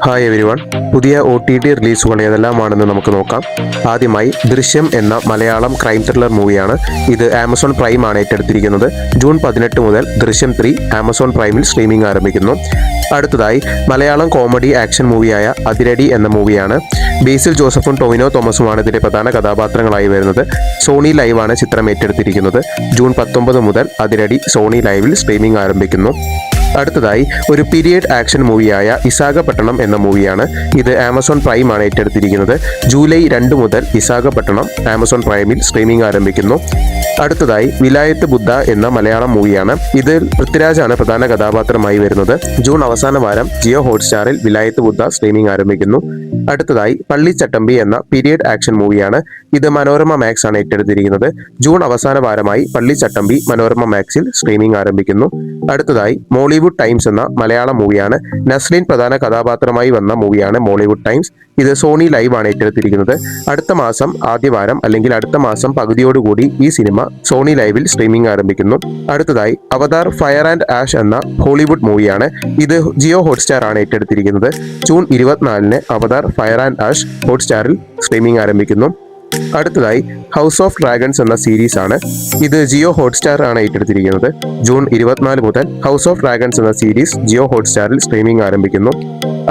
Hi everyone, പുതിയ OTT റിലീസുകൾ ഏതെല്ലാമാണെന്ന് നമുക്ക് നോക്കാം. ആദ്യമായി ദൃശ്യം എന്ന മലയാളം ക്രൈം ത്രില്ലർ മൂവിയാണ്. ഇത് ആമസോൺ പ്രൈം ആണ് ഏറ്റെടുത്തിരിക്കുന്നത്. ജൂൺ 18 മുതൽ ദൃശ്യം 3 ആമസോൺ പ്രൈമിൽ സ്ട്രീമിംഗ് ആരംഭിക്കുന്നു. അടുത്തതായി മലയാളം കോമഡി ആക്ഷൻ മൂവിയായ അതിരടി എന്ന മൂവിയാണ്. ബേസിൽ ജോസഫും ടൊവിനോ തോമസുമാണ് ഇതിലെ പ്രധാന കഥാപാത്രങ്ങളായി വരുന്നത്. സോണി ലൈവാണ് ചിത്രം ഏറ്റെടുത്തിരിക്കുന്നത്. ജൂൺ 19 മുതൽ അതിരടി സോണി ലൈവിൽ സ്ട്രീമിംഗ് ആരംഭിക്കുന്നു. അടുത്തതായി ഒരു പീരിയഡ് ആക്ഷൻ മൂവിയായ വിശാഖപട്ടണം എന്ന മൂവിയാണ്. ഇത് ആമസോൺ പ്രൈം ആണ് ഏറ്റെടുത്തിരിക്കുന്നത്. ജൂലൈ 2 മുതൽ വിശാഖപട്ടണം ആമസോൺ പ്രൈമിൽ സ്ട്രീമിംഗ് ആരംഭിക്കുന്നു. അടുത്തതായി വിലായത്ത് ബുദ്ധ എന്ന മലയാളം മൂവിയാണ്. ഇതിൽ പൃഥ്വിരാജാണ് പ്രധാന കഥാപാത്രമായി വരുന്നത്. ജൂൺ അവസാന വാരം ജിയോ ഹോട്ട്സ്റ്റാറിൽ വിലായത്ത് ബുദ്ധ സ്ട്രീമിംഗ് ആരംഭിക്കുന്നു. അടുത്തതായി പള്ളിച്ചട്ടമ്പി എന്ന പീരിയഡ് ആക്ഷൻ മൂവിയാണ്. ഇത് മനോരമ മാക്സ് ആണ് ഏറ്റെടുത്തിരിക്കുന്നത്. ജൂൺ അവസാന വാരമായി പള്ളിച്ചട്ടമ്പി മനോരമ മാക്സിൽ സ്ട്രീമിംഗ് ആരംഭിക്കുന്നു. അടുത്തതായി മോളിവുഡ് ടൈംസ് എന്ന മലയാളം മൂവിയാണ്. നസ്ലിൻ പ്രധാന കഥാപാത്രമായി വന്ന മൂവിയാണ് മോളിവുഡ് ടൈംസ്. ഇത് സോണി ലൈവ് ആണ് ഏറ്റെടുത്തിരിക്കുന്നത്. അടുത്ത മാസം ആദ്യവാരം അല്ലെങ്കിൽ അടുത്ത മാസം പകുതിയോടുകൂടി ഈ സിനിമ സോണി ലൈവിൽ സ്ട്രീമിംഗ് ആരംഭിക്കുന്നു. അടുത്തതായി അവതാർ ഫയർ ആൻഡ് ആഷ് എന്ന ഹോളിവുഡ് മൂവിയാണ്. ഇത് ജിയോ ഹോട്ട്സ്റ്റാർ ആണ് ഏറ്റെടുത്തിരിക്കുന്നത്. June 24 Avatar Fire and Ash ഹോട്ട്സ്റ്റാറിൽ സ്ട്രീമിംഗ് ആരംഭിക്കുന്നു. അടുത്തതായി ഹൗസ് ഓഫ് ഡ്രാഗൺസ് എന്ന സീരീസ് ആണ്. ഇത് ജിയോ ഹോട്ട്സ്റ്റാർ ആണ് ഏറ്റെടുത്തിരിക്കുന്നത്. ജൂൺ 24 മുതൽ ഹൗസ് ഓഫ് ഡ്രാഗൺസ് എന്ന സീരീസ് ജിയോ ഹോട്ട്സ്റ്റാറിൽ സ്ട്രീമിംഗ് ആരംഭിക്കുന്നു.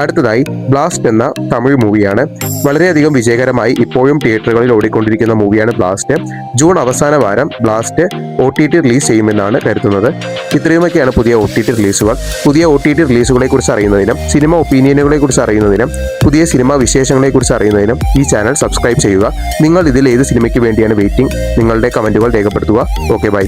അടുത്തതായി ബ്ലാസ്റ്റ് എന്ന തമിഴ് മൂവിയാണ്. വളരെയധികം വിജയകരമായി ഇപ്പോഴും തിയേറ്ററുകളിൽ ഓടിക്കൊണ്ടിരിക്കുന്ന മൂവിയാണ് ബ്ലാസ്റ്റ്. ജൂൺ അവസാന വാരം ബ്ലാസ്റ്റ് OTT റിലീസ് ചെയ്യുമെന്നാണ് കരുതുന്നത്. ഇത്രയുമൊക്കെയാണ് പുതിയ OTT റിലീസുകൾ. പുതിയ OTT റിലീസുകളെ കുറിച്ച് അറിയുന്നതിനും സിനിമ ഒപ്പീനിയനുകളെ കുറിച്ച് അറിയുന്നതിനും പുതിയ സിനിമ വിശേഷങ്ങളെ കുറിച്ച് അറിയുന്നതിനും ഈ ചാനൽ സബ്സ്ക്രൈബ് ചെയ്യുക. നിങ്ങൾ ഇതിൽ ഏത് സിനിമയ്ക്ക് വേണ്ടിയാണ് വെയിറ്റിംഗ്? നിങ്ങളുടെ കമന്റുകൾ രേഖപ്പെടുത്തുക. Okay, by.